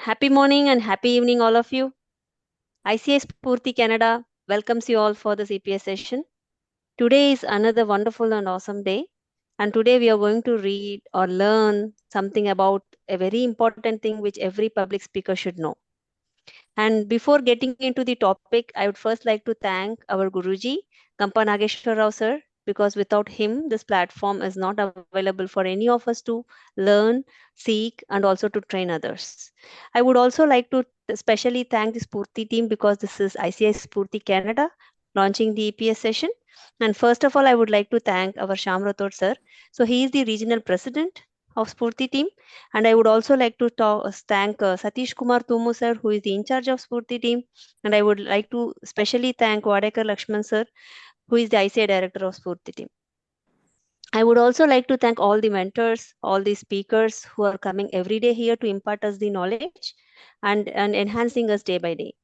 Happy morning and happy evening, all of you. ICS Purti Canada welcomes you all for the CPS session. Today is another wonderful and awesome day. And today we are going to read or learn something about a very important thing which every public speaker should know. And before getting into the topic, I would first like to thank our Guruji, Kampa Nageshwar Rao sir, because without him, this platform is not available for any of us to learn, seek, and also to train others. I would also like to especially thank the Spurti team because this is ICS Spurti Canada launching the EPS session. And first of all, I would like to thank our Sham Rathod sir. So he is the regional president of Spurti team, and I would also like to thank Satish Kumar Tumu sir, who is the in charge of Spurti team. And I would like to specially thank Wadekar Lakshman sir, who is the ICA director of Spurti team. I would also like to thank all the mentors, all the speakers who are coming every day here to impart us the knowledge and enhancing us day by day.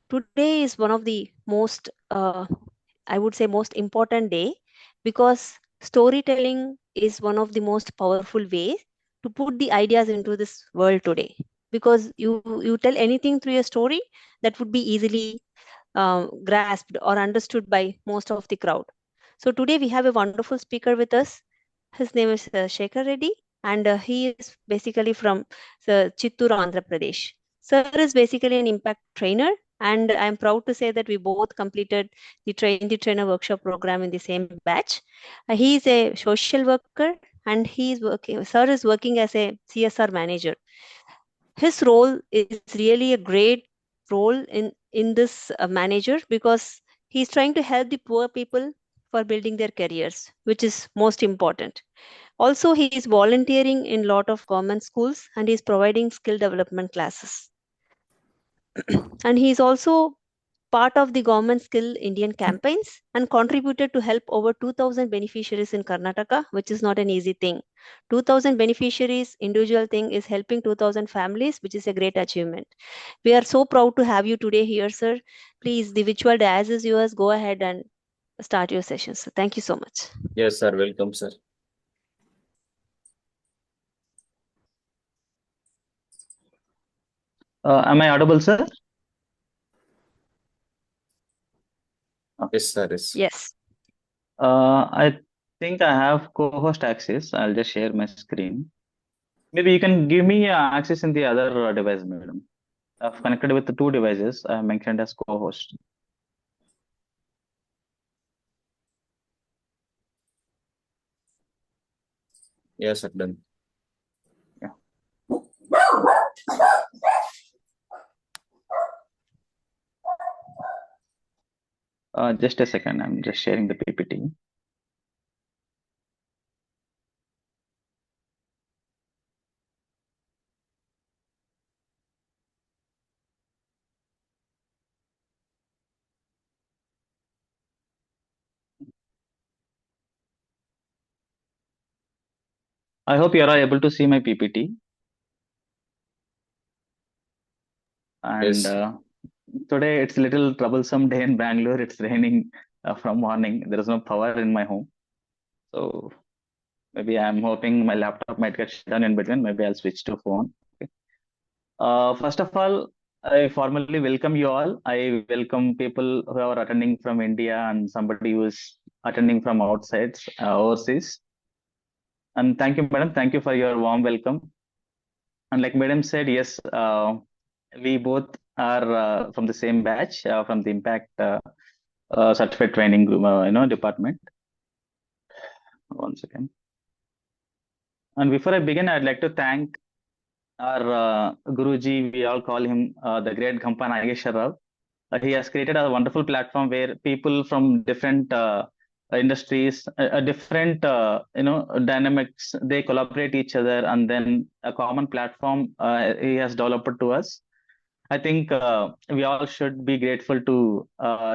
Today is one of the most, I would say, most important day because storytelling is one of the most powerful ways to put the ideas into this world today. Because you tell anything through a story that would be easily grasped or understood by most of the crowd. So today we have a wonderful speaker with us. His name is Shekar Reddy, and he is basically from Chittoor, Andhra Pradesh. Sir is basically an impact trainer, and I'm proud to say that we both completed the Train the Trainer workshop program in the same batch. He is a social worker, and he is working. Sir is working as a CSR manager. His role is really a great role in this manager because he's trying to help the poor people for building their careers, which is most important. Also, he is volunteering in lot of government schools and he's providing skill development classes. And he is also part of the government skill Indian campaigns and contributed to help over 2000 beneficiaries in Karnataka, which is not an easy thing. 2000 beneficiaries, individual thing is helping 2000 families, which is a great achievement. We are so proud to have you today here, sir. Please, the virtual dais is yours. Go ahead and start your session. So thank you so much. Yes, sir. Welcome, sir. Am I audible, sir? Yes, sir. Yes. Yes. I think I have co-host access. I'll just share my screen. Maybe you can give me access in the other device, madam. I've connected with the two devices I mentioned as co-host. Yes, sir. Done. Yeah. Just a second. I'm just sharing the PPT. I hope you are able to see my PPT. And Yes. today it's a little troublesome day in Bangalore. It's raining from morning. There is no power in my home. So maybe I'm hoping my laptop might get shut down in between. Maybe I'll switch to phone. Okay. First of all, I formally welcome you all. I welcome people who are attending from India and somebody who is attending from outside, overseas. And thank you, madam. Thank you for your warm welcome. And like madam said, yes, we both are from the same batch, from the Impact Certified Training Group, department. One second. And before I begin, I'd like to thank our Guruji. We all call him the great Ghampa Nageshwar Rao. He has created a wonderful platform where people from different industries, different dynamics, they collaborate each other, and then a common platform he has developed to us. I think we all should be grateful to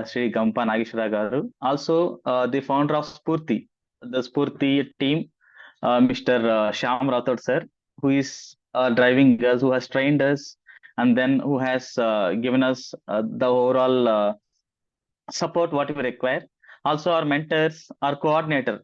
Sri Gampa Nageshwara Garu. Also, the founder of Spurti, the Spurti team, Mr. Sham Rathod sir, who is driving us, who has trained us, and then who has given us the overall support what we require. Also, our mentors, our coordinator,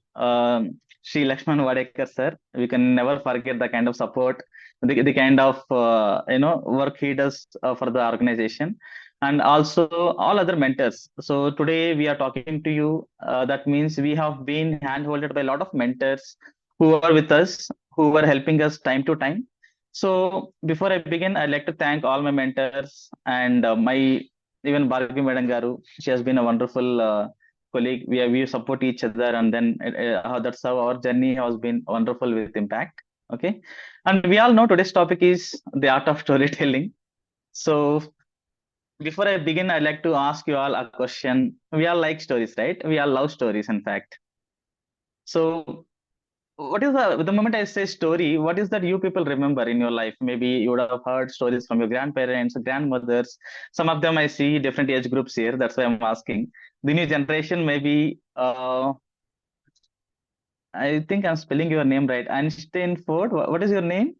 Sri Lakshman Wadekar sir. We can never forget the kind of support, the kind of work he does for the organization, and also all other mentors. So today we are talking to you. That means we have been handholded by a lot of mentors who are with us, who are helping us time to time. So before I begin, I'd like to thank all my mentors and my even Bhargavi Madam Garu. She has been a wonderful colleague. We support each other, and then that's how our journey has been wonderful with impact. Okay, and we all know today's topic is the art of storytelling. So before I begin, I'd like to ask you all a question. We all like stories, right? We all love stories, in fact. So what is the moment I say story, what is that you people remember in your life? Maybe you would have heard stories from your grandparents, grandmothers. Some of them I see different age groups here. That's why I'm asking. The new generation, maybe I think I'm spelling your name right. Einstein Ford. What is your name?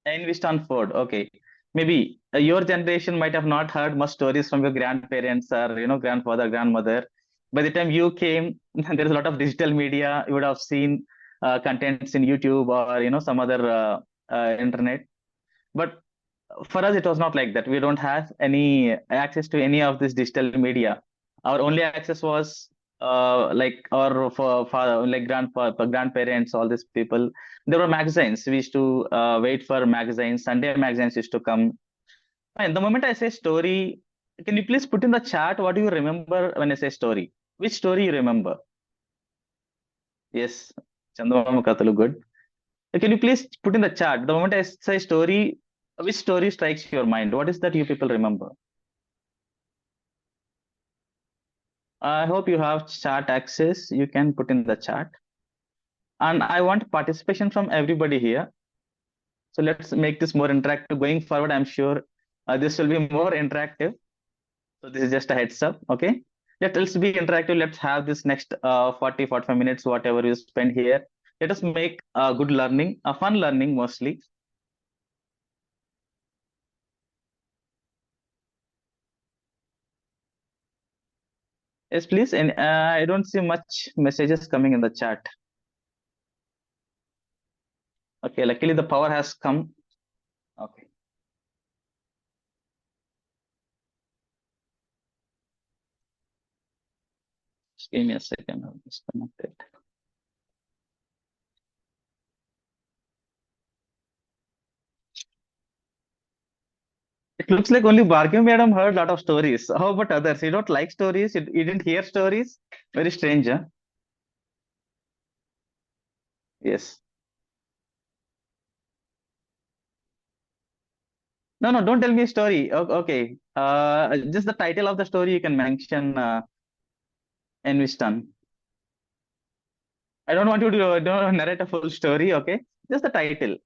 Einstein Ford. Okay. Maybe your generation might have not heard much stories from your grandparents or grandfather, grandmother. By the time you came, there is a lot of digital media. You would have seen contents in YouTube or some other internet. But for us, it was not like that. We don't have any access to any of this digital media. Our only access was like our for like grandparents, all these people. There were magazines. We used to wait for magazines. Sunday magazines used to come. And the moment I say story, can you please put in the chat what do you remember when I say story? Which story you remember? Yes, Chandamama Kathalu, good. Can you please put in the chat? The moment I say story, which story strikes your mind? What is that you people remember? I hope you have chat access. You can put in the chat. And I want participation from everybody here. So let's make this more interactive. Going forward, I'm sure this will be more interactive. So this is just a heads up. Okay. Let's be interactive. Let's have this next 40, 45 minutes, whatever you spend here. Let us make good learning, a fun learning mostly. Yes, please. And I don't see much messages coming in the chat. Okay, luckily the power has come. Okay, just give me a second. I'm disconnected. It looks like only Bhargav madam heard a lot of stories. How about others? You don't like stories? You didn't hear stories? Very strange, huh? Yes. No, no, don't tell me a story. Okay. Just the title of the story you can mention in Wisdom. I don't want you to don't narrate a full story, okay? Just the title,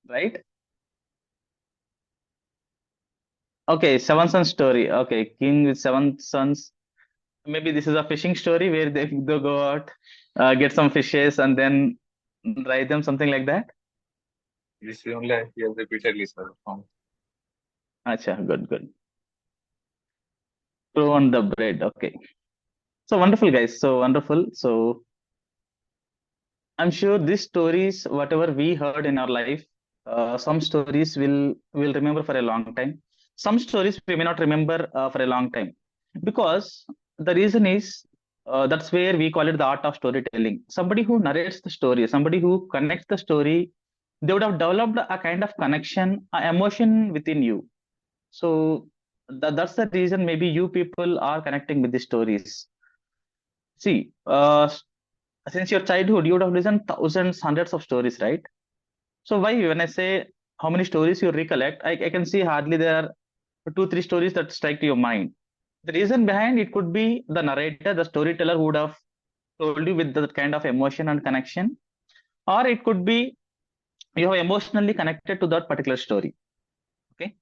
right? Okay, seven sons story. Okay, king with seven sons. Maybe this is a fishing story where they go out, get some fishes, and then dry them, something like that. This is only he has repeatedly, sir. Acha, good, good. Throw on the bread. Okay. So wonderful, guys. So wonderful. So I'm sure these stories, whatever we heard in our life, some stories will remember for a long time. Some stories we may not remember for a long time, because the reason is that's where we call it the art of storytelling. Somebody who narrates the story, somebody who connects the story, they would have developed a kind of connection, an emotion within you. So that's the reason maybe you people are connecting with the stories. See, since your childhood, you would have listened thousands, hundreds of stories, right? So why, when I say how many stories you recollect, I can see hardly there are two, three stories that strike to your mind. The reason behind it could be the narrator, the storyteller who would have told you with that kind of emotion and connection, or it could be you have emotionally connected to that particular story. Okay.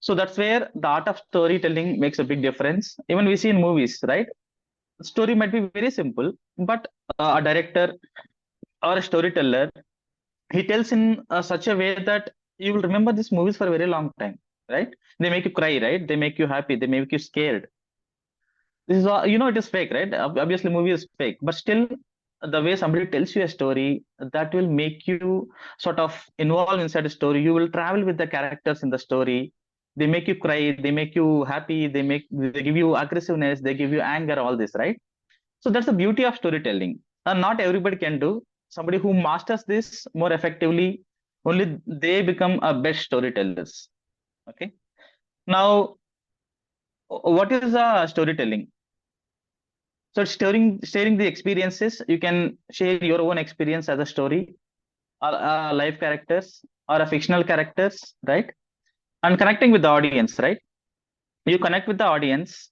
So that's where the art of storytelling makes a big difference. Even we see in movies, right? The story might be very simple, but a director or a storyteller, he tells in such a way that you will remember these movies for a very long time, right? They make you cry, right? They make you happy, they make you scared. This is all, it is fake, right? Obviously movie is fake, but still the way somebody tells you a story, that will make you sort of involve inside the story. You will travel with the characters in the story. They make you cry, they make you happy, they give you aggressiveness, they give you anger, all this, right? So that's the beauty of storytelling. And not everybody can do. Somebody who masters this more effectively, only they become a best storytellers. Okay. Now, what is storytelling? So sharing the experiences. You can share your own experience as a story, or live characters, or a fictional characters, right? And connecting with the audience, right? You connect with the audience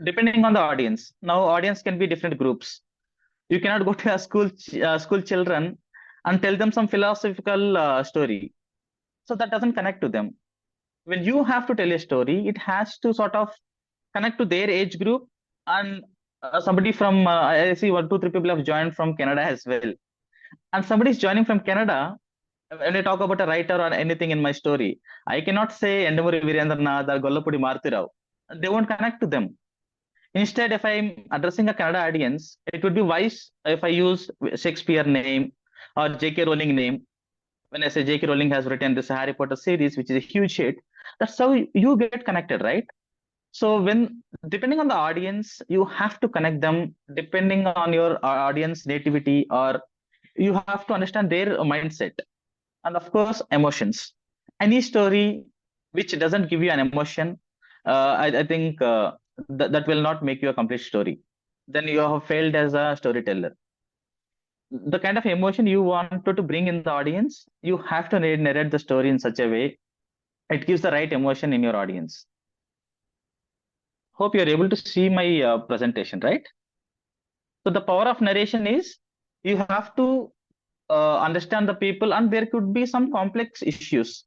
depending on the audience. Now, audience can be different groups. You cannot go to a school children and tell them some philosophical story. So that doesn't connect to them. When you have to tell a story, it has to sort of connect to their age group. And somebody from I see one, two, three people have joined from Canada as well. And somebody is joining from Canada. When I talk about a writer or anything in my story, I cannot say Endamuri Virendranath or Gollapudi Martirao. They won't connect to them. Instead, if I'm addressing a Canada audience, it would be wise if I use Shakespeare name or J.K. Rowling name. When I say J.K. Rowling has written this Harry Potter series, which is a huge hit, that's how you get connected, right? So when depending on the audience, you have to connect them depending on your audience nativity, or you have to understand their mindset, and of course emotions. Any story which doesn't give you an emotion, I think that will not make you a complete story. Then you have failed as a storyteller. The kind of emotion you wanted to bring in the audience, you have to narrate the story in such a way it gives the right emotion in your audience. Hope you're able to see my presentation, right? So the power of narration is you have to understand the people, and there could be some complex issues.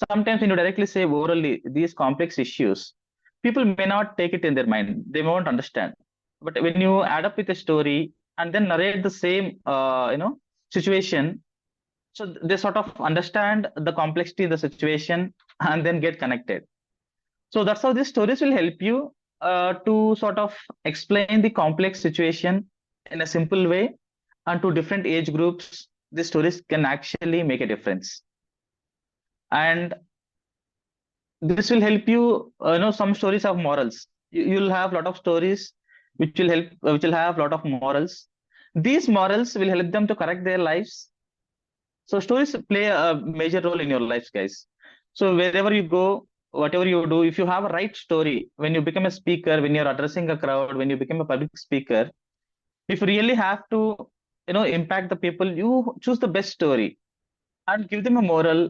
Sometimes when you directly say orally these complex issues, people may not take it in their mind. They won't understand. But when you add up with a story and then narrate the same, situation, so they sort of understand the complexity of the situation and then get connected. So that's how these stories will help you to sort of explain the complex situation in a simple way, and to different age groups. These stories can actually make a difference. And this will help you, some stories have morals. You'll have a lot of stories which will have a lot of morals. These morals will help them to correct their lives. So stories play a major role in your lives, guys. So wherever you go, whatever you do, if you have a right story, when you become a speaker, when you're addressing a crowd, when you become a public speaker, if you really have to, impact the people, you choose the best story and give them a moral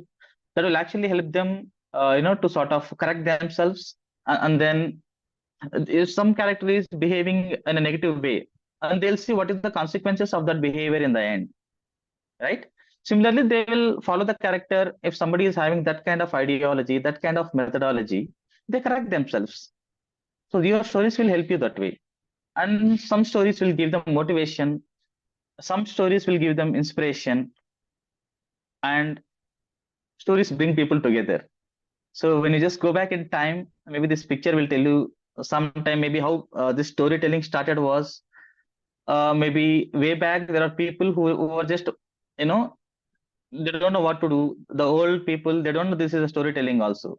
that will actually help them, to sort of correct themselves. And then if some character is behaving in a negative way, and they'll see what is the consequences of that behavior in the end, right? Similarly, they will follow the character. If somebody is having that kind of ideology, that kind of methodology, they correct themselves. So your stories will help you that way. And some stories will give them motivation, some stories will give them inspiration, and stories bring people together. So when you just go back in time, maybe this picture will tell you sometime maybe how this storytelling started was, maybe way back there are people who are just, you know they don't know what to do. The old people, they don't know this is a storytelling also.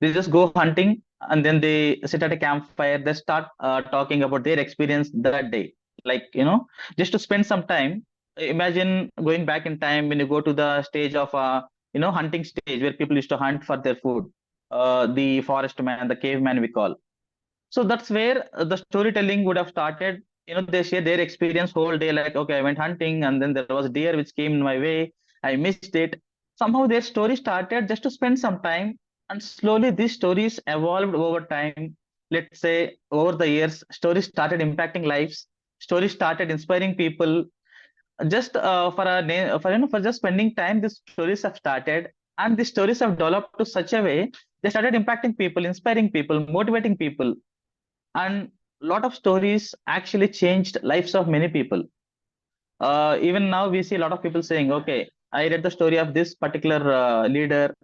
They just go hunting, and then they sit at a campfire. They start talking about their experience that day. Like, just to spend some time. Imagine going back in time when you go to the stage of hunting stage where people used to hunt for their food. The forest man, the caveman we call. So that's where the storytelling would have started. They share their experience whole day, like, okay, I went hunting and then there was a deer which came in my way. I missed it. Somehow their story started just to spend some time, and slowly these stories evolved over time. Let's say over the years, stories started impacting lives. Stories started inspiring people. Just for just spending time, these stories have started, and these stories have developed to such a way they started impacting people, inspiring people, motivating people, and a lot of stories actually changed lives of many people. Even now we see a lot of people saying, okay, I read the story of this particular leader,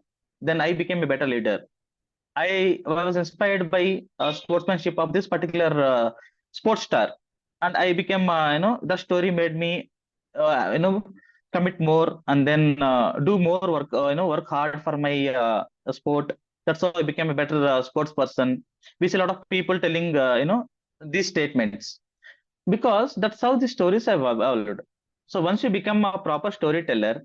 then I became a better leader. I was inspired by sportsmanship of this particular sports star, and I became, the story made me commit more and then do more work, work hard for my sport. That's how I became a better sports person. We see a lot of people telling these statements because that's how the stories have evolved. So once you become a proper storyteller,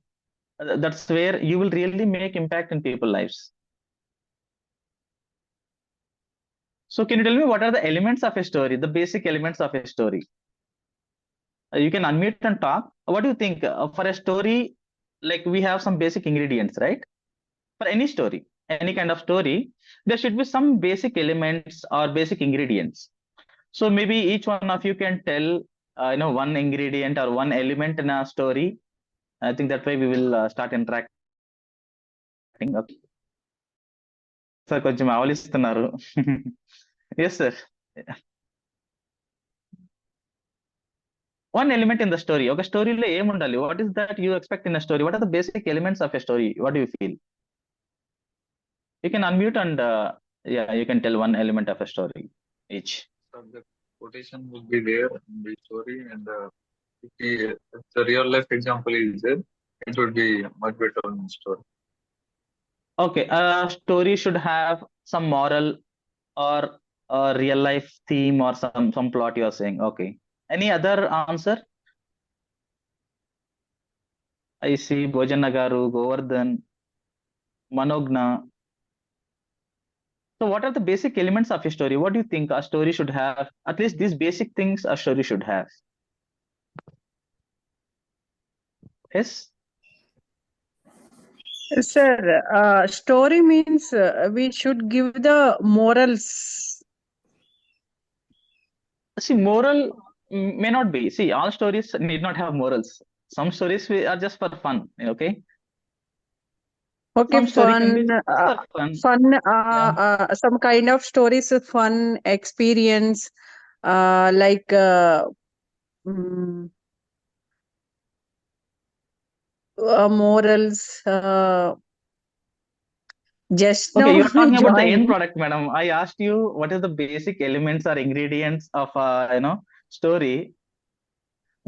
that's where you will really make impact in people's lives. So can you tell me what are the elements of a story, the basic elements of a story? You can unmute and talk. What do you think for a story? Like we have some basic ingredients, right? For any story, any kind of story, there should be some basic elements or basic ingredients. So maybe each one of you can tell, one ingredient or one element in a story. I think that way we will start interacting. Okay. Sir కొంచెం ఆవలిస్తున్నారు. Yes, sir. One element in the story. ఒక స్టోరీలో ఏముండాలి? What is that you expect in a story? What are the basic elements of a story? What do you feel? You can unmute and yeah, you can tell one element of a story each. So the quotation will be there in the story, and if the real life example is there, it would be much better in the story. Okay, a story should have some moral or a real life theme or some plot you are saying. Okay. Any other answer? I see Bhojan Nagaru, Govardhan, Manogna. So what are the basic elements of a story? What do you think a story should have? At least these basic things a story should have. Yes? Sir, story means we should give the morals. See, moral may not be. See, all stories need not have morals. Some stories are just for fun, okay? Okay, Some story can be fun, just for fun. fun, Yeah. some kind of stories, fun experience, like mm, morals. Just Okay, now you're I talking about the end joined. product, madam. I asked you what is the basic elements or ingredients of story.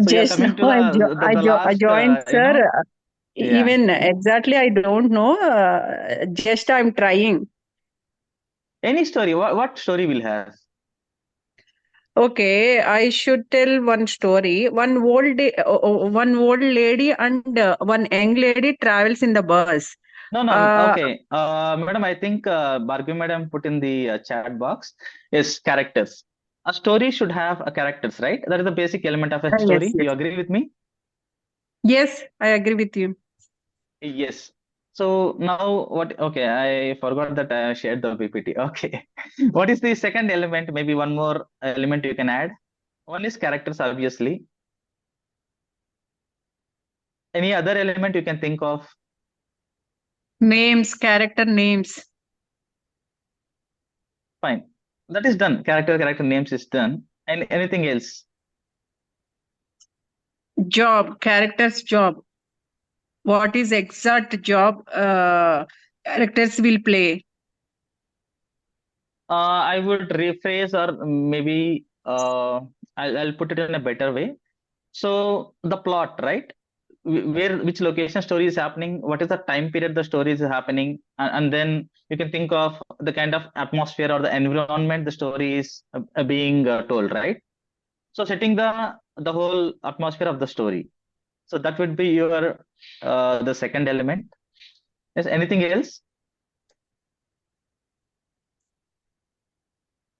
So you're Just coming now to the I last, joined, sir. yeah. Even exactly I don't know. Just I'm trying. Any story. What story will have? Okay, I should tell one story. One old lady and one young lady travels in the bus. No, no. Uh, Okay, madam. I think Bhargavi madam put in the chat box is characters. A story should have a characters, right? That is the basic element of a yes, story. yes, You agree with me? yes, I agree with you. Yes. So now what? Okay, I forgot that I shared the PPT. Okay. What is the second element? Maybe one more element you can add. One is characters, obviously. Any other element you can think of? Names, character names, Fine. That is done. Character names is done. And anything else? job, character's job. What is exact job characters will play? I would rephrase or maybe I'll put it in a better way. So the plot, right? Which location story is happening? What is the time period the story is happening? And then you can think of the kind of atmosphere or the environment the story is being told, right? So setting the whole atmosphere of the story. So that would be your the second element. Is anything else?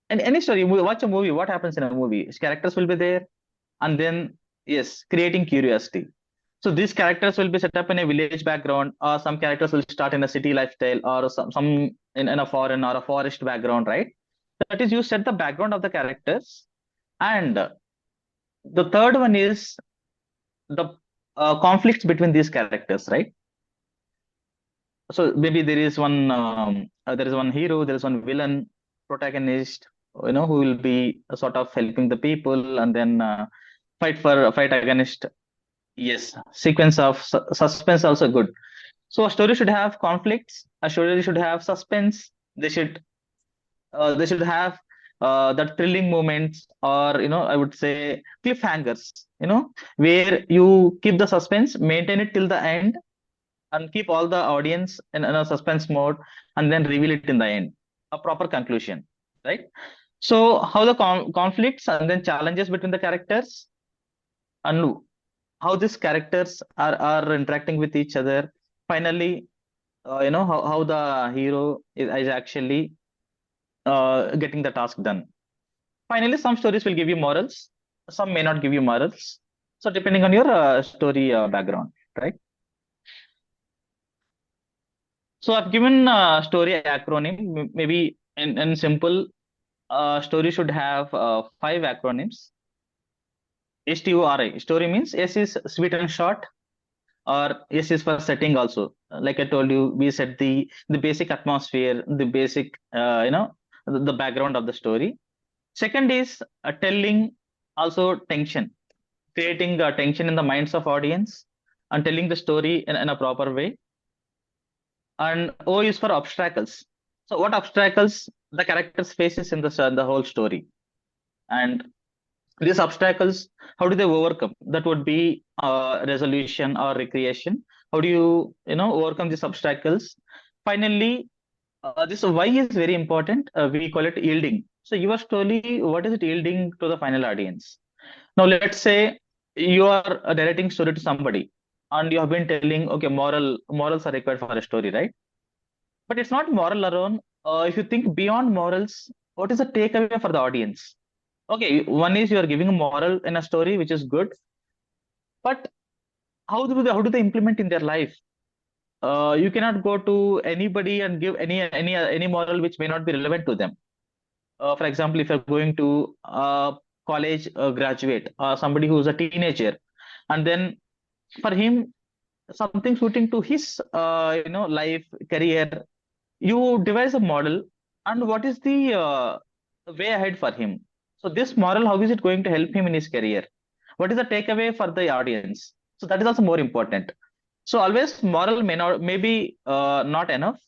And any story, watch a movie. What happens in a movie? Characters will be there, and then yes, creating curiosity. So these characters will be set up in a village background, or some characters will start in a city lifestyle, or some in a foreign or a forest background, right? That is, you set the background of the characters, and the third one is the conflicts between these characters, right? So maybe there is one hero, there is one villain, protagonist, who will be sort of helping the people, and then fight against. Yes, sequence of suspense also good. So a story should have conflicts. A story should have suspense. They should have that thrilling moments, or I would say cliffhangers, where you keep the suspense, maintain it till the end, and keep all the audience in a suspense mode, and then reveal it in the end, a proper conclusion, right? So how the conflicts and then challenges between the characters, and how these characters are interacting with each other. Finally, how the hero is actually getting the task done. Finally, some stories will give you morals, some may not give you morals. So depending on your story background, right? So I've given story acronym. Maybe in simple, story should have five acronyms. STORI. Story means S is sweet and short, or S is for setting also. Like I told you, we set the basic atmosphere, the basic the background of the story. Second is telling, also tension, creating tension in the minds of audience and telling the story in a proper way. And O is for obstacles. So what obstacles the characters faces in the whole story, and these obstacles, how do they overcome? That would be resolution or recreation. How do you overcome these obstacles? Finally, this why is very important. We call it yielding. So your story, what is it yielding to the final audience? Now let's say you are directing story to somebody, and you have been telling, okay, morals are required for a story, right? But it's not moral alone. If you think beyond morals, what is the takeaway for the audience? Okay, one is you are giving a moral in a story, which is good, but how do they implement in their life? You cannot go to anybody and give any moral which may not be relevant to them. For example, if you're going to college graduate, somebody who's a teenager, and then for him something suiting to his life, career, you devise a model, and what is the way ahead for him? So this moral, how is it going to help him in his career? What is the takeaway for the audience? So that is also more important. So always moral may be not enough.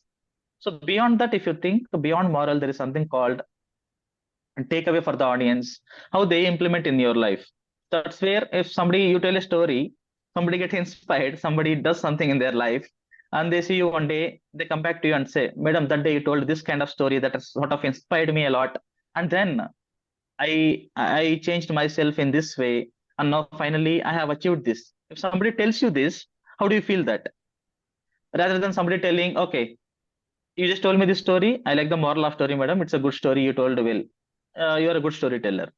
So beyond that, if you think beyond moral, there is something called takeaway for the audience, how they implement in your life. That's where if somebody you tell a story, somebody gets inspired, somebody does something in their life, and they see you one day, they come back to you and say, Madam, that day you told this kind of story that has sort of inspired me a lot. And then I changed myself in this way, and now finally I have achieved this. If somebody tells you this, how do you feel that? Rather than somebody telling, okay, you just told me this story. I like the moral of story, madam. It's a good story you told well. You are a good storyteller.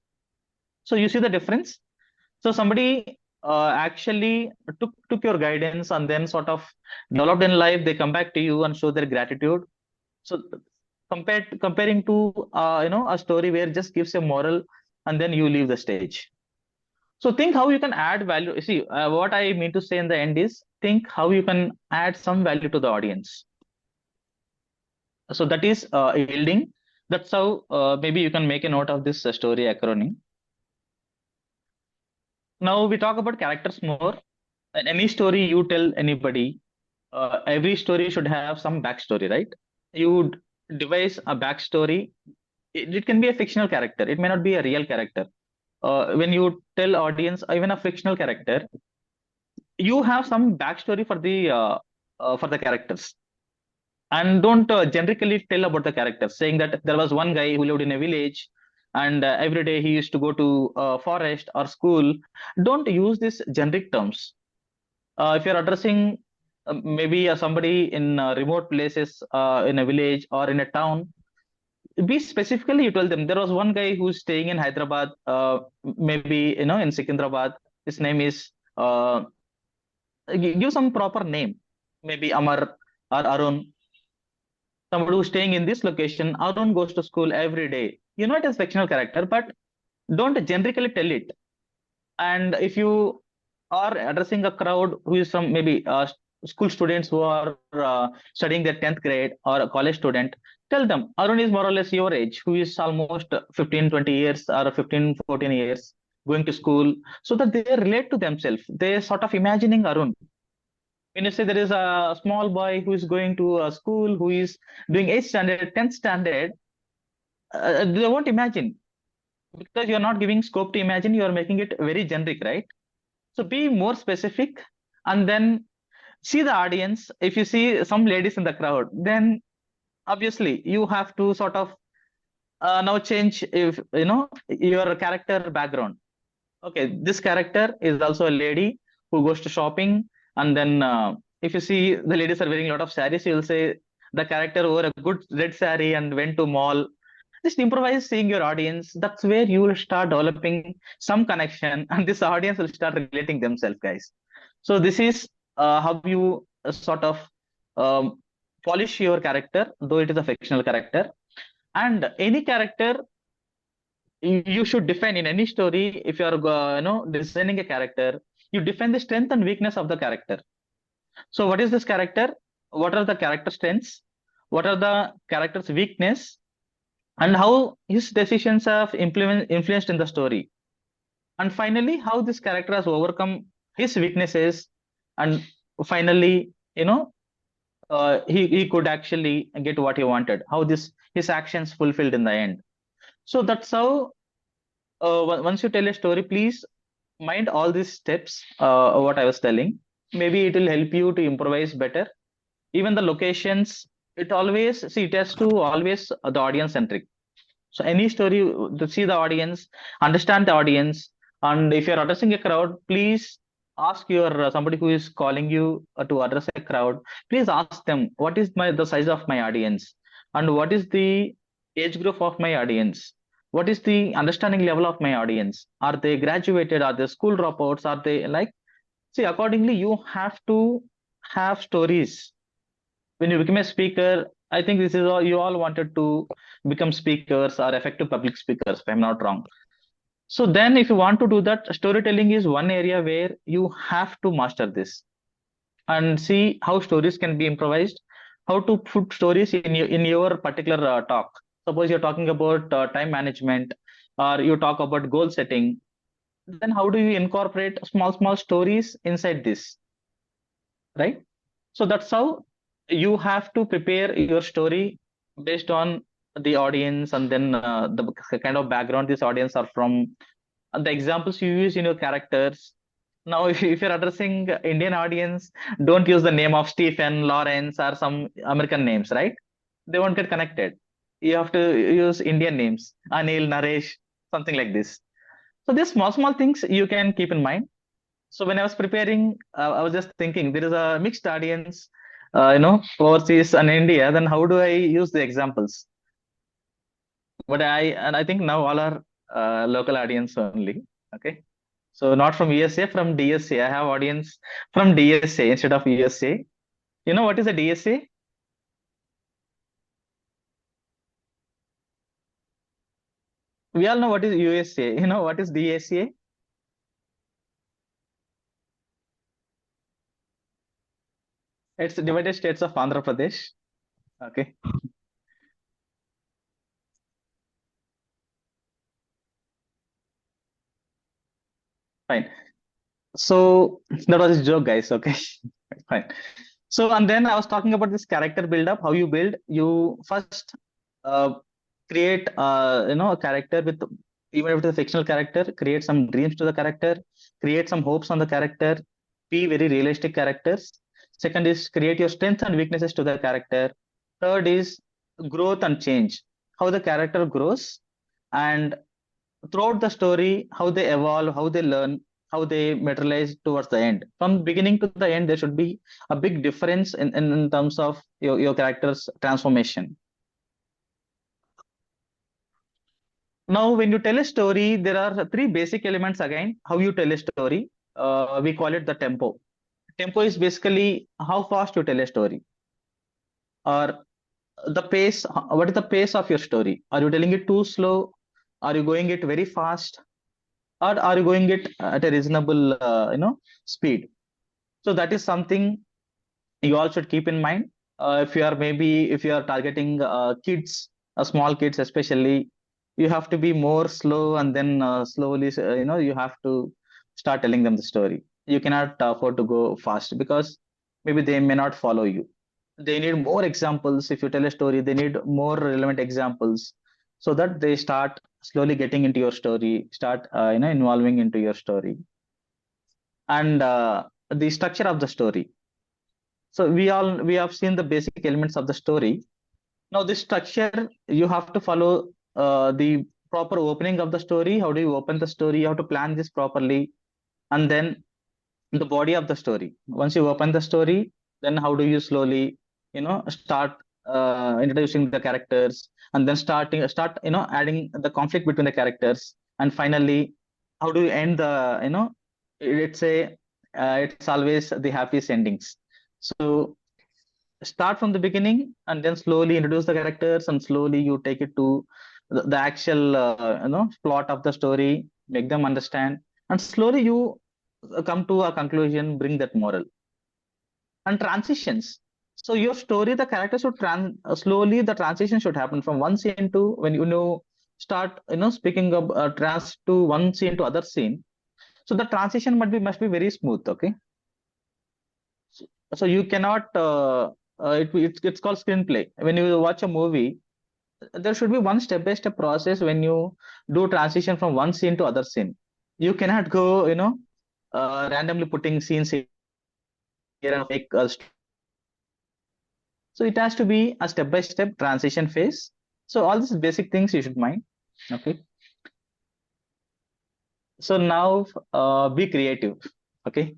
So you see the difference. So somebody actually took your guidance and then sort of developed in life. They come back to you and show their gratitude. So comparing to a story where just gives a moral and then you leave the stage. So think how you can add value. See, what I mean to say in the end is think how you can add some value to the audience. So that is yielding. That's how maybe you can make a note of this story acronym. Now we talk about characters more. In any story you tell anybody, every story should have some backstory, right? You would devise a backstory. It can be a fictional character. It may not be a real character. When you tell audience, even a fictional character, you have some backstory for the characters, and don't generically tell about the characters, saying that there was one guy who lived in a village, and every day he used to go to forest or school. Don't use these generic terms. If you're addressing maybe somebody in remote places, in a village or in a town, be specifically you tell them there was one guy who's staying in Hyderabad, maybe in Secunderabad. His name is give some proper name, maybe Amar or Arun. Somebody who's staying in this location, Arun goes to school every day. You know it as fictional character, but don't generically tell it. And if you are addressing a crowd who is from maybe school students who are studying their 10th grade, or a college student, tell them Arun is more or less your age, who is almost 15, 20 years or 15, 14 years going to school, so that they relate to themselves. They sort of imagining Arun. When you say there is a small boy who is going to a school who is doing 8th standard, 10th standard, they won't imagine, because you're not giving scope to imagine, you're making it very generic, right? So be more specific, and then see the audience. If you see some ladies in the crowd, then obviously you have to sort of now change, if you know, your character background. Okay, this character is also a lady who goes to shopping, and then if you see the ladies are wearing a lot of sarees, you'll say the character wore a good red saree and went to mall. Just improvise, seeing your audience. That's where you will start developing some connection, and this audience will start relating themselves, guys. So this is how you sort of um, polish your character, though it is a fictional character. And any character you should define in any story. If you are designing a character, you define the strength and weakness of the character. So what is this character? What are the character strengths? What are the character's weakness? And how his decisions have influenced in the story? And finally, how this character has overcome his weaknesses, and finally, he could actually get what he wanted, how this his actions fulfilled in the end. So that's how, once you tell a story, please mind all these steps, what I was telling. Maybe it will help you to improvise better. Even the locations, it always, see, it has to always the audience centric. So any story, to see the audience, understand the audience, and if you're addressing a crowd, please ask your somebody who is calling you to address a crowd. Please ask them, what is the size of my audience, and what is the age group of my audience? What is the understanding level of my audience? Are they graduated? Are they school dropouts? Are they like? See, accordingly, you have to have stories. When you become a speaker, I think this is all you all wanted to become speakers or effective public speakers, if I'm not wrong. So then, if you want to do that, storytelling is one area where you have to master this and see how stories can be improvised, how to put stories in your particular talk. Suppose you're talking about time management, or you talk about goal setting, then how do you incorporate small stories inside this, right? So that's how you have to prepare your story based on the audience, and then the kind of background this audience are from, and the examples you use in your characters. Now, if you're addressing Indian audience, don't use the name of Stephen, Lawrence, or some American names, right? They won't get connected. You have to use Indian names, Anil, Naresh, something like this. So these small things you can keep in mind. So when I was preparing, I was just thinking there is a mixed audience, overseas and India. Then how do I use the examples? But I think now all are local audience only. Okay, so not from USA, from DSA. I have audience from DSA instead of USA. You know what is a DSA? We all know what is USA. You know what is DSA? It's the Divided States of Andhra Pradesh. Okay, fine. So that was a joke, guys. Okay, fine. So, and then I was talking about this character build up, how you build. You first uh, create, a character with, even if it's a fictional character, create some dreams to the character, create some hopes on the character, be very realistic characters. Second is create your strengths and weaknesses to the character. Third is growth and change, how the character grows, and throughout the story, how they evolve, how they learn, how they materialize towards the end. From beginning to the end, there should be a big difference in terms of your character's transformation. Now, when you tell a story, there are three basic elements again, how you tell a story. We call it the tempo. Tempo is basically how fast you tell a story, or the pace. What is the pace of your story? Are you telling it too slow? Are you going it very fast? Or are you going it at a reasonable speed? So that is something you all should keep in mind. If you are targeting kids, small kids especially, you have to be more slow, and then slowly, you have to start telling them the story. You cannot afford to go fast, because maybe they may not follow you. They need more examples. If you tell a story, they need more relevant examples. so that they start slowly getting into your story, start involving into your story, and the structure of the story. So we have seen the basic elements of the story. Now this structure, you have to follow the proper opening of the story. How do you open the story? You have to plan this properly, and then the body of the story. Once you open the story, then how do you slowly, start introducing the characters, and then start adding the conflict between the characters, and finally, how do you end the, let's say, it's always the happiest endings. So start from the beginning and then slowly introduce the characters and slowly you take it to the actual plot of the story, make them understand, and slowly you come to a conclusion, bring that moral. And transitions, so your story, the characters should slowly the transition should happen from one scene to, when start speaking of trans to one scene to other scene. So the transition must be very smooth, okay? So you cannot it's called screenplay. When you watch a movie, there should be one step by step process when you do transition from one scene to other scene. You cannot go randomly putting scenes here and make a so it has to be a step by step transition phase. So all these basic things you should mind. Okay. So now be creative. Okay.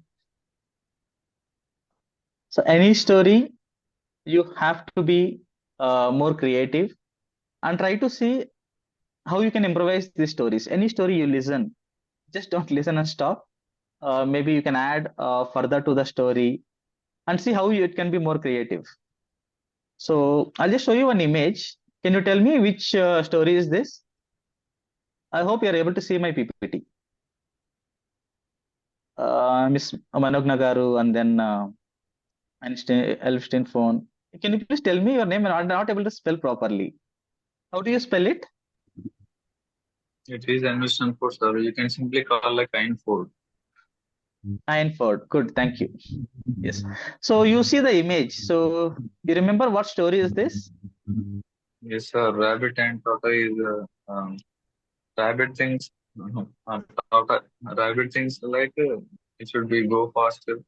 So any story, you have to be more creative and try to see how you can improvise these stories. Any story you listen, just don't listen and stop. Maybe you can add further to the story and see how it can be more creative. So I'll just show you an image. Can you tell me which story is this? I hope you are able to see my PPT. Miss Manogna Garu and then Elfstein phone. Can you please tell me your name? I'm not able to spell properly. How do you spell it? It is Emerson Ford, sir. You can simply call like Ford. Einford. Good, thank you. Yes. So you see the image. So you remember what story is this? Yes, sir. Rabbit and tortoise is rabbit things. Rabbit things like it should be go faster.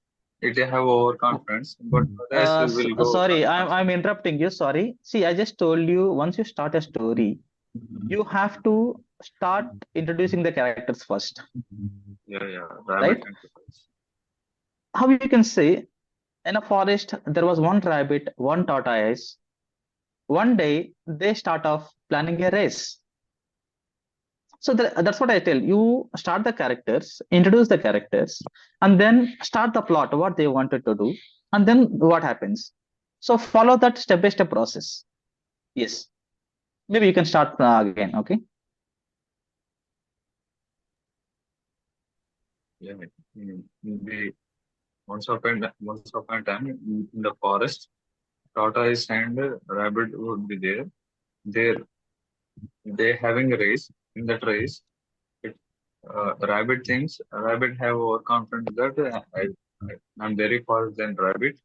It have overconfidence, but tortoise will go Sorry, confidence. I'm interrupting you. Sorry. See, I just told you once you start a story, you have to start introducing the characters first, Yeah. Rabbit right? and tortoise. How you can say, in a forest there was one rabbit, one tortoise. One day they start off planning a race. So that's what I tell you. Start the characters, introduce the characters, and then start the plot, what they wanted to do, and then what happens. So follow that step by step process. Yes. Maybe you can start again. Okay. Yeah. The once upon a time in the forest, tortoise and rabbit would be there. They having a race. In that race, it, rabbit have overconfidence that I'm very fast than rabbit.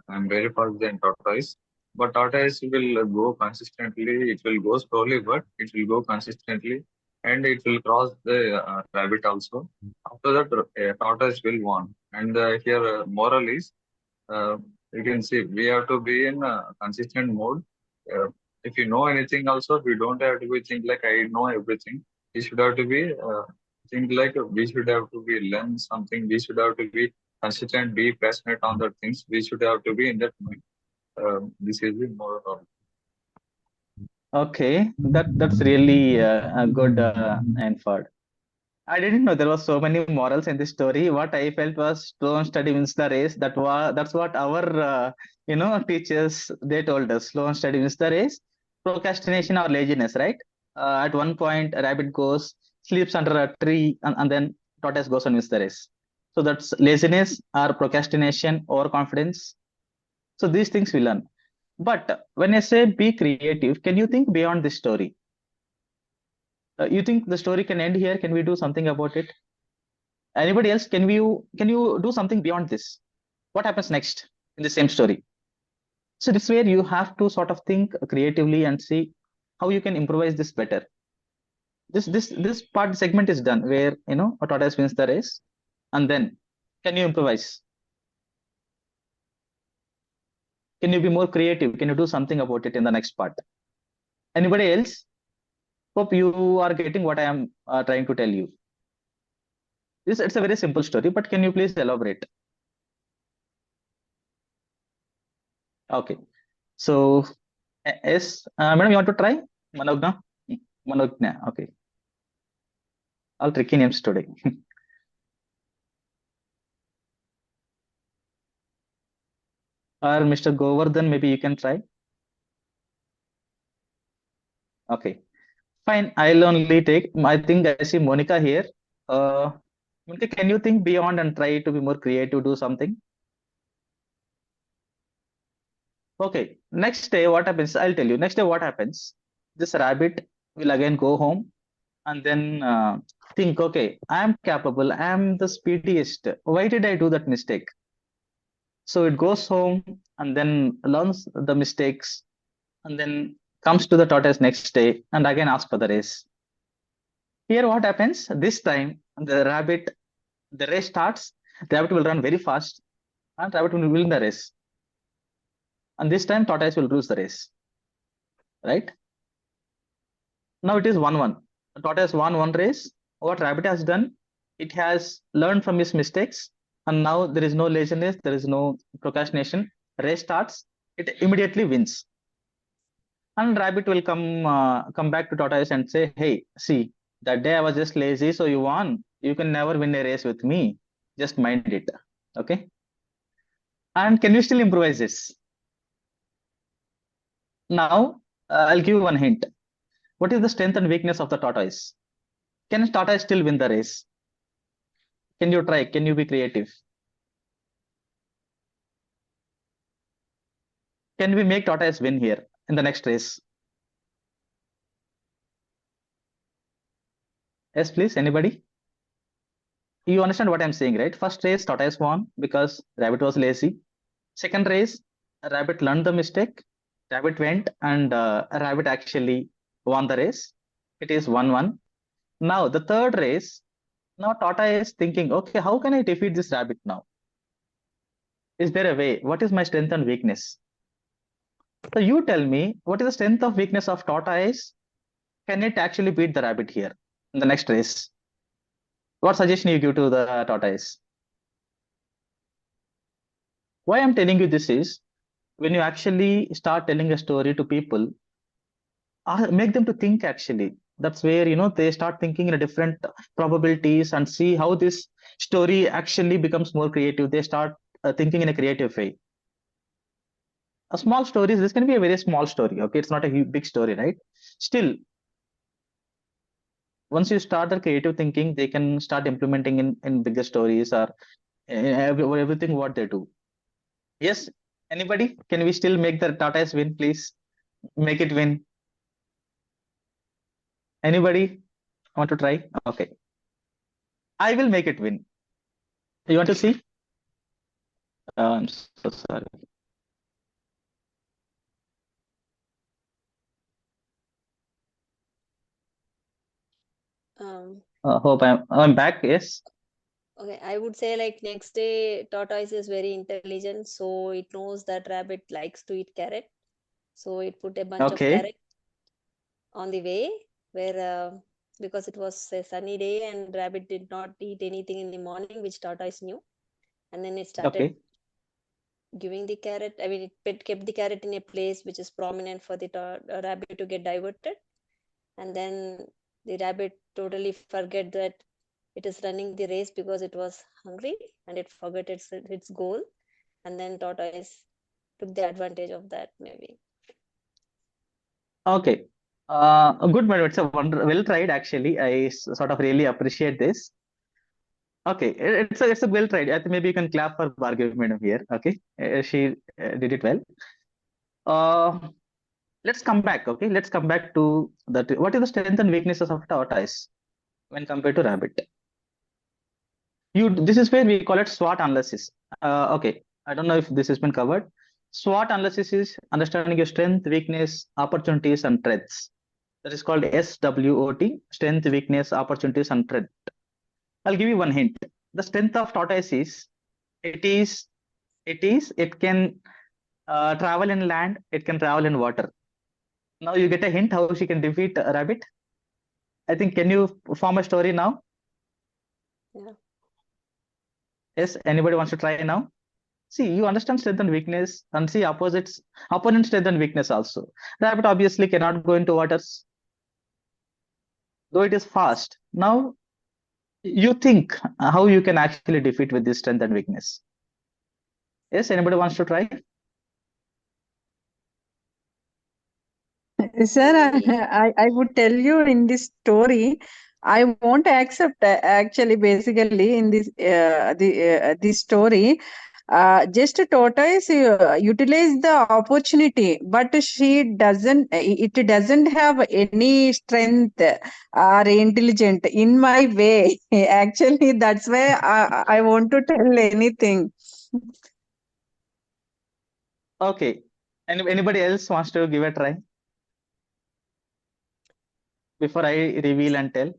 I'm very fast than tortoise. But tortoise will go consistently. It will go slowly, but it will go consistently, and it will cross the rabbit also. After that, tortoise will won. And here, moral is, uh, you can see we have to be in a consistent mode. Uh, if you know anything, also we don't have to be think like I know everything. We should have to be think like we should have to be learn something. We should have to be consistent, be passionate on the things. We should have to be in that mind. This is the moral of Okay. That's really a good effort. I didn't know there was so many morals in this story. What I felt was slow and steady wins the race. That's what our teachers they told us. Slow and steady wins the race. Procrastination or laziness, right? At one point, a rabbit goes sleeps under a tree, and then tortoise goes and wins the race. So that's laziness or procrastination, overconfidence. So these things we learn. But when I say be creative, can you think beyond this story? You think the story can end here? Can we do something about it? Anybody else? Can you do something beyond this? What happens next in the same story? So this way you have to sort of think creatively and see how you can improvise this better. This part segment is done where a tortoise wins the race, and then can you improvise? Can you be more creative? Can you do something about it in the next part? Anybody else? Hope you are getting what I am trying to tell you. It's a very simple story, but can you please elaborate? Okay. So, yes, madam, you want to try? Manogna? Manogna. Okay. All tricky names today. Or Mr. Govardhan, maybe you can try. Okay. Fine. I'll only take. I think I see Monica here. Monica, can you think beyond and try to be more creative, do something? Okay. Next day, what happens? I'll tell you. Next day, what happens? This rabbit will again go home and then think, okay, I am capable. I am the speediest. Why did I do that mistake? So it goes home and then learns the mistakes and then comes to the tortoise next day and again asks for the race. Here, what happens? This time, the race starts. The rabbit will run very fast and rabbit will win the race. And this time, tortoise will lose the race. Right? Now it is 1-1. The tortoise won one race. What rabbit has done? It has learned from his mistakes. And now there is no laziness, there is no procrastination. Race starts, it immediately wins. And rabbit will come back to tortoise and say, hey, see, that day I was just lazy, so you won. You can never win a race with me. Just mind it. Okay. And can you still improvise this? Now, I'll give you one hint. What is the strength and weakness of the tortoise? Can tortoise still win the race? Can you try? Can you be creative? Can we make tortoise win here in the next race? Yes, please. Anybody? You understand what I'm saying, right? First race, tortoise won because rabbit was lazy. Second race, rabbit learned the mistake. Rabbit went and rabbit actually won the race. It is 1-1. Now, the third race, now tortoise is thinking, okay, how can I defeat this rabbit now? Is there a way? What is my strength and weakness? So you tell me, what is the strength of weakness of tortoise? Can it actually beat the rabbit here in the next race? What suggestion you give to the tortoise? Why I'm telling you this is, when you actually start telling a story to people, make them to think actually. That's where, they start thinking in a different probabilities and see how this story actually becomes more creative. They start thinking in a creative way. A small story, this can be a very small story. Okay, it's not a big story, right? Still, once you start the creative thinking, they can start implementing in bigger stories or everything what they do. Yes, anybody? Can we still make the tortoise win, please? Make it win. Anybody want to try? Okay. I will make it win. You want to see? I'm so sorry. Hope I'm back. Yes. Okay, I would say like next day tortoise is very intelligent, so it knows that rabbit likes to eat carrot. So it put a bunch of Okay. carrot on the way where because it was a sunny day and rabbit did not eat anything in the morning, which tortoise knew. And then it started Okay. giving the carrot. I mean, it kept the carrot in a place which is prominent for the rabbit to get diverted. And then the rabbit totally forget that it is running the race because it was hungry and it forgot its goal. And then tortoise took the advantage of that maybe. Okay. Good, madam. It's a well tried actually. I sort of really appreciate this. Okay, it's a well tried. I think maybe you can clap for Bhargavi madam here. Okay, she did it well. Uh, let's come back. Okay, let's come back to that. What is the strength and weaknesses of tortoise when compared to rabbit? This is where we call it SWOT analysis. Okay, I don't know if this has been covered. SWOT analysis is understanding your strength, weakness, opportunities, and threats. That is called SWOT, strength, weakness, opportunities, and threat. I'll give you one hint. The strength of tortoise is it is it can travel in land, it can travel in water. Now you get a hint how she can defeat a rabbit. I think, can you form a story now? Yeah. Yes, anybody wants to try now? See, you understand strength and weakness, and see opponent strength and weakness also. Rabbit obviously cannot go into waters, though it is fast. Now you think how you can actually defeat with this strength and weakness. Yes, anybody wants to try? Sir, Maybe. I would tell you in this story, I won't accept actually basically in this story. Just a tortoise utilize the opportunity, but it doesn't have any strength or intelligent in my way. Actually, that's why I want to tell anything. Okay. Anybody else wants to give a try before I reveal and tell?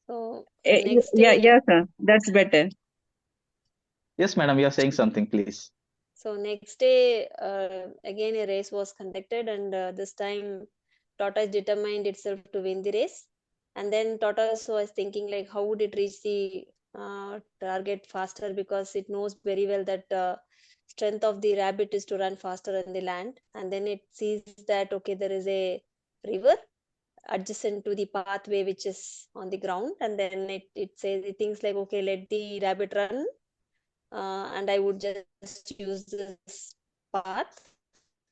So next Yeah, day, yeah, sir. That's better. Yes, madam, you are saying something, please. again a race was conducted, and this time tortoise determined itself to win the race. And then tortoise was thinking like, how would it reach the target faster, because it knows very well that strength of the rabbit is to run faster in the land. And then it sees that okay, there is a river adjacent to the pathway which is on the ground, and then it thinks like, okay, let the rabbit run, and I would just use this path,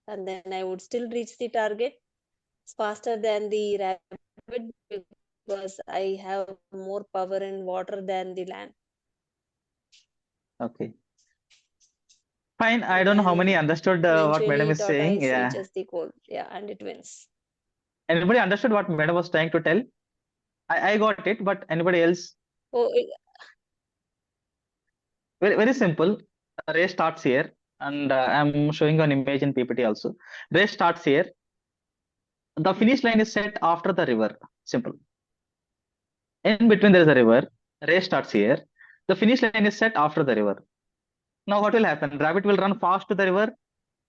and then I would still reach the target faster than the rabbit, because I have more power in water than the land. Okay. Fine. I And don't know how many then understood what madam eventually is saying. tortoise Yeah. reaches the goal. Yeah, and it wins. Anybody understood what madam was trying to tell? I got it, but anybody else? Oh, Very, very simple. The race starts here, and I'm showing an image in PPT also. Race starts here. The finish line is set after the river. Simple. In between there is a river. Race starts here. The finish line is set after the river. Now what will happen? Rabbit will run fast to the river.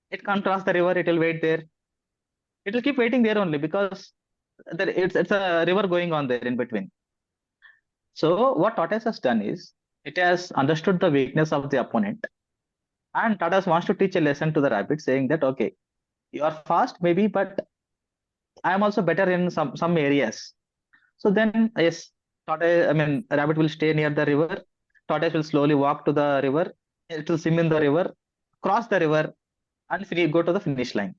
It can't cross the river. It will wait there. It will keep waiting there only because it's a river going on there in between. So what tortoise has done is it has understood the weakness of the opponent, and tortoise wants to teach a lesson to the rabbit, saying that okay, you are fast maybe, but I am also better in some areas. So then yes, rabbit will stay near the river. Tortoise will slowly walk to the river. It will swim in the river, cross the river, and go to the finish line.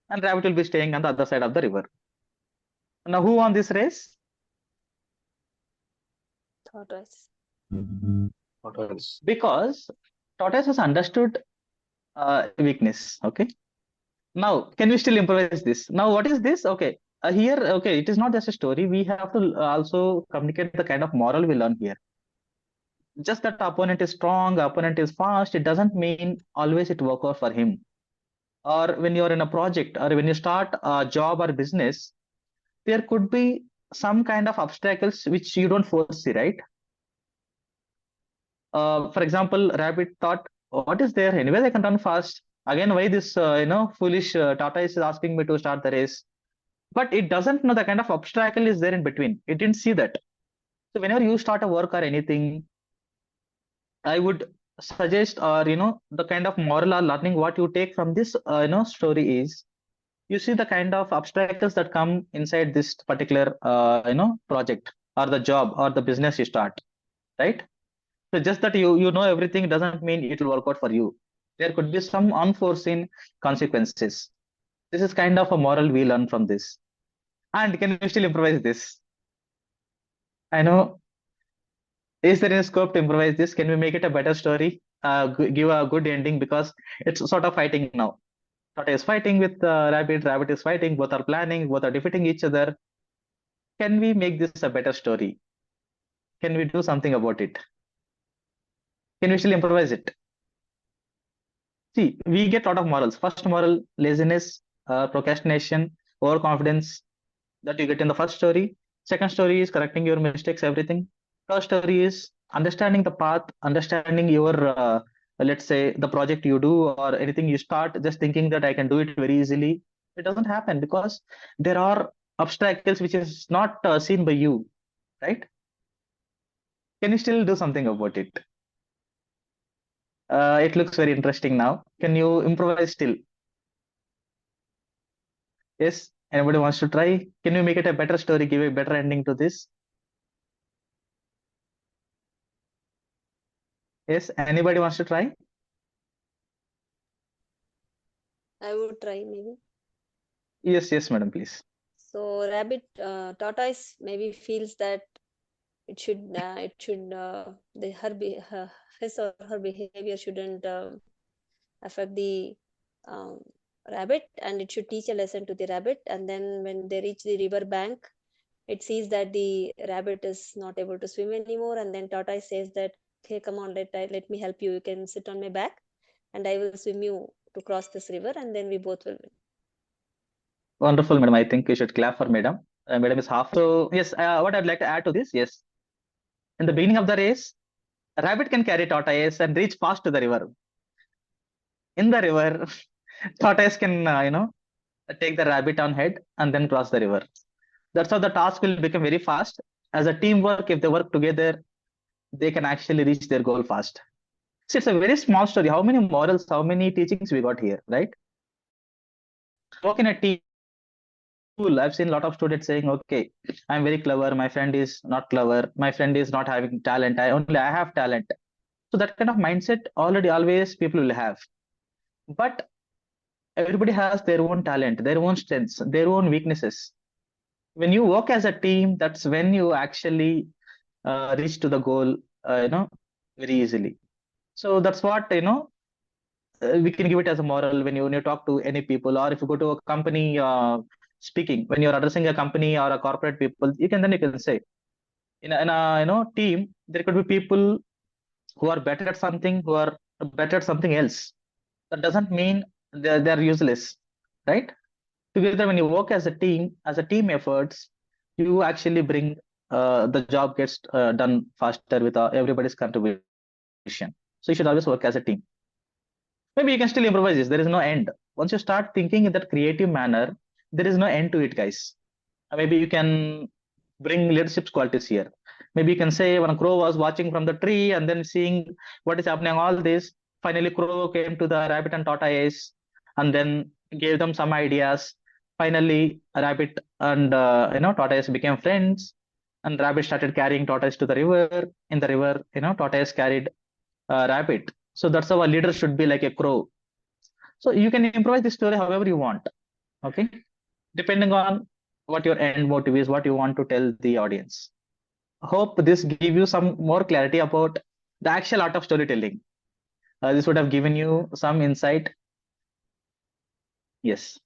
And rabbit will be staying on the other side of the river. Now, who won this race? tortoise. Tortoise. Because tortoise has understood weakness. Okay. Now, can we still improvise this? Now, what is this? Okay. Here, okay, it is not just a story. We have to also communicate the kind of moral we learn here. Just that opponent is strong, opponent is fast, it doesn't mean always it work out for him. Or when you're in a project or when you start a job or business, there could be some kind of obstacles which you don't foresee, right? For example, rabbit thought, what is there? Anyway, I can run fast. Again, why this foolish tortoise is asking me to start the race? But it doesn't know the kind of obstacle is there in between. It didn't see that. So whenever you start a work or anything, I would suggest, or the kind of moral or learning what you take from this story is, you see the kind of obstacles that come inside this particular project or the job or the business you start, right? So just that you know everything doesn't mean it will work out for you. There could be some unforeseen consequences. This is kind of a moral we learn from this. And can we still improvise this? I know. Is there any scope to improvise this? Can we make it a better story? Give a good ending because it's sort of fighting now. Tata is fighting with Rabbit. Rabbit is fighting. Both are planning. Both are defeating each other. Can we make this a better story? Can we do something about it? Can we still improvise it? See, we get a lot of morals. First moral, laziness, procrastination, overconfidence that you get in the first story. Second story is correcting your mistakes, everything. Third story is understanding the path, understanding your, let's say, the project you do or anything you start, just thinking that I can do it very easily. It doesn't happen because there are obstacles which is not seen by you, right? Can you still do something about it? It looks very interesting now. Can you improvise still? Yes? Anybody wants to try? Can you make it a better story, give a better ending to this? Yes? Anybody wants to try? I would try maybe. Yes, madam, please. So tortoise maybe feels that his or her behavior shouldn't affect the um, rabbit, and it should teach a lesson to the rabbit. And then when they reach the river bank, it sees that the rabbit is not able to swim anymore, and then tortoise says that, hey, come on, let me help you, you can sit on my back and I will swim you to cross this river, and then we both will win. Wonderful, madam. I think you should clap for madam. Madam is half. So, yes, what I'd like to add to this, yes, in the beginning of the race, a rabbit can carry tortoise and reach fast to the river. In the river, tortoise can, take the rabbit on head and then cross the river. That's how the task will become very fast. As a teamwork, if they work together, they can actually reach their goal fast. So it's a very small story. How many morals, how many teachings we got here, right? Work in a team. I've seen a lot of students saying, okay, I'm very clever. My friend is not clever. My friend is not having talent. I have talent. So that kind of mindset already always people will have. But everybody has their own talent, their own strengths, their own weaknesses. When you work as a team, that's when you actually reach to the goal, very easily. So that's what, we can give it as a moral when you talk to any people, or if you go to a company speaking, when you're addressing a company or a corporate people, you can say in a team, there could be people who are better at something, who are better at something else. That doesn't mean they're useless, right? Together, when you work as a team efforts, you actually bring the job gets done faster with everybody's contribution. So you should always work as a team. Maybe you can still improvise this. There is no end. Once you start thinking in that creative manner, there is no end to it, guys. Maybe you can bring leadership qualities here. Maybe you can say when a crow was watching from the tree and then seeing what is happening, all this, finally crow came to the rabbit and tortoise and then gave them some ideas. Finally, rabbit and tortoise became friends, and rabbit started carrying tortoise to the river. In the river, tortoise carried rabbit. So that's how a leader should be, like a crow. So you can improvise this story however you want. Okay, depending on what your end motive is, what you want to tell the audience. Hope this give you some more clarity about the actual art of storytelling. This would have given you some insight. Yes.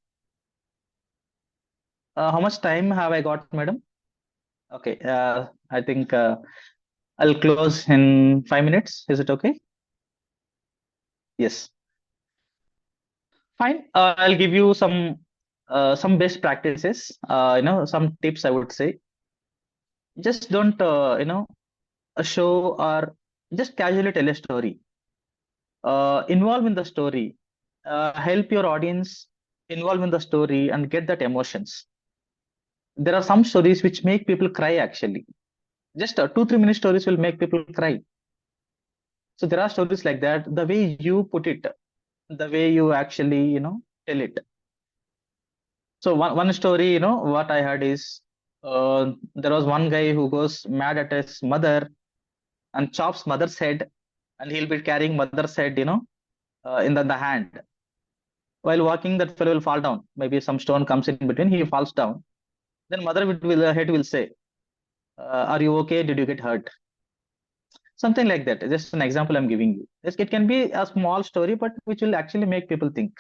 How much time have I got, madam? Okay. I think I'll close in 5 minutes. Is it okay? Yes. Fine. I'll give you some best practices. Some tips I would say. Just don't a show or just casually tell a story. Involve in the story. Help your audience involve in the story and get that emotions. There are some stories which make people cry actually. Just 2-3 minute stories will make people cry. So there are stories like that. The way you put it, the way you actually tell it. So one story, what I heard is there was one guy who goes mad at his mother and chops mother's head, and he'll be carrying mother's head, in the hand. While walking, that fellow will fall down. Maybe some stone comes in between, he falls down. Then mother head will say, "Are you okay? Did you get hurt?" Something like that. Just an example I'm giving you. Yes, it can be a small story, but which will actually make people think.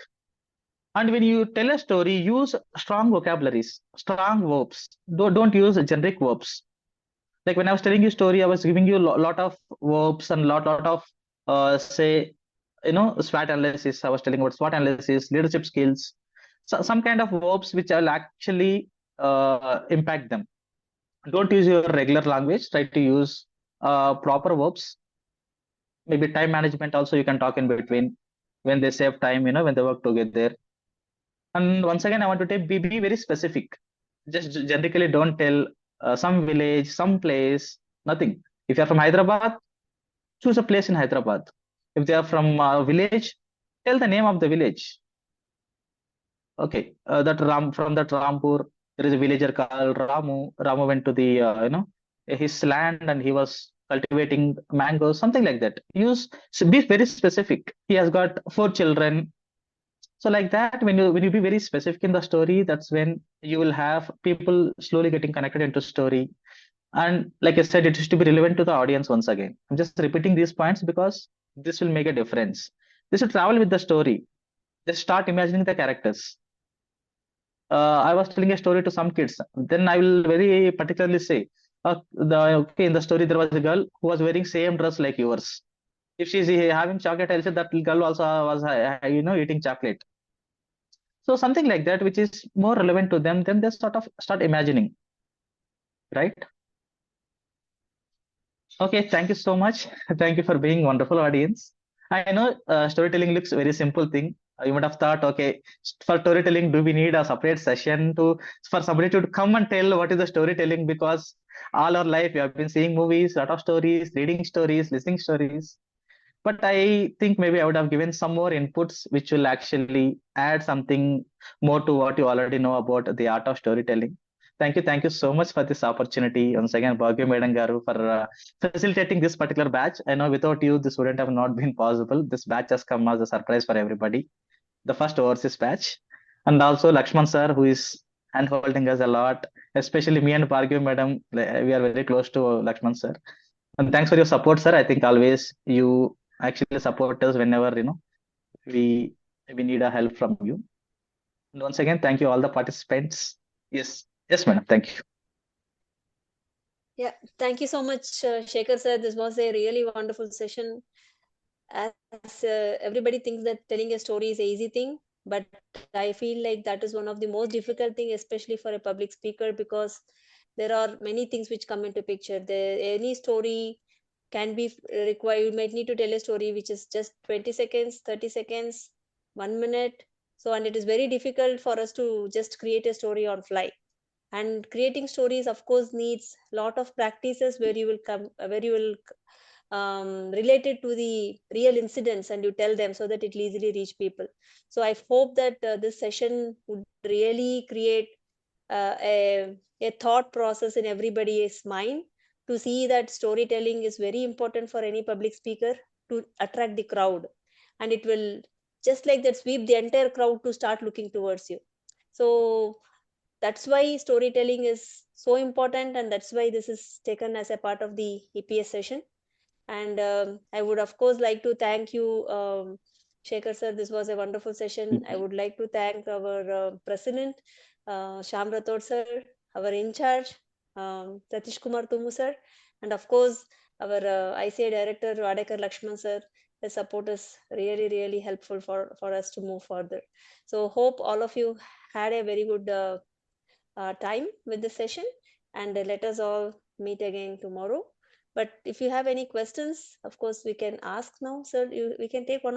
And when you tell a story, use strong vocabularies, strong verbs. Don't use generic verbs. Like when I was telling you story, I was giving you a lot of verbs and lot of say SWOT analysis. I was telling about SWOT analysis, leadership skills. some kind of verbs which will actually impact them. Don't use your regular language. Try to use proper verbs. Maybe time management also you can talk in between when they save time, when they work together. And once again, I want to be very specific. Just generically don't tell some village, some place, nothing. If you're from Hyderabad, choose a place in Hyderabad. If they are from a village, tell the name of the village. Okay, that from that Rampur, there is a villager called Ramu. Ramu went to the his land and he was cultivating mangoes, something like that. Be very specific. He has got 4 children. So like that, when you be very specific in the story, that's when you will have people slowly getting connected into story. And like I said, it is to be relevant to the audience once again. I'm just repeating these points because this will make a difference. They should travel with the story. Just start imagining the characters. I was telling a story to some kids. Then I will very particularly say, okay, in the story there was a girl who was wearing same dress like yours. If she's having chocolate, I'll say that girl also was, eating chocolate. So something like that, which is more relevant to them, then they sort of start imagining, right? Okay, thank you so much. Thank you for being wonderful audience. I know storytelling looks very simple thing. You might have thought, okay, for storytelling, do we need a separate session for somebody to come and tell what is the storytelling? Because all our life we have been seeing movies, lot of stories, reading stories, listening stories. But I think maybe I would have given some more inputs which will actually add something more to what you already know about the art of storytelling. Thank you so much for this opportunity. Once again, Bhagya Madam Garu for facilitating this particular batch. I know without you, this wouldn't have not been possible. This batch has come as a surprise for everybody. The first overseas batch. And also Lakshman sir, who is hand-holding us a lot, especially me and Bhagya Madam. We are very close to Lakshman sir. And thanks for your support, sir. I think always you actually support us whenever we we need a help from you. And once again, thank you all the participants. Yes, madam. Thank you. Yeah, thank you so much, Shekar sir. This was a really wonderful session. As everybody thinks that telling a story is an easy thing, but I feel like that is one of the most difficult thing, especially for a public speaker, because there are many things which come into picture. Any story can be required. You might need to tell a story which is just 20 seconds, 30 seconds, 1 minute. So, and it is very difficult for us to just create a story on fly. And creating stories, of course, needs lot of practices where you will related to the real incidents and you tell them so that it will easily reach people. So I hope that this session would really create a thought process in everybody's mind to see that storytelling is very important for any public speaker to attract the crowd, and it will just like that sweep the entire crowd to start looking towards you. So that's why storytelling is so important, and that's why this is taken as a part of the EPS session. And I would, of course, like to thank you, Shekhar sir. This was a wonderful session. I would like to thank our president, Sham Rathod sir, our in charge, Satish Kumar Tumu sir, and of course, our ICA director, Vadekar Lakshman sir. The support is really, really helpful for us to move further. So, hope all of you had a very good time with the session, and let us all meet again tomorrow. But if you have any questions, of course, we can ask now, sir. We can take one or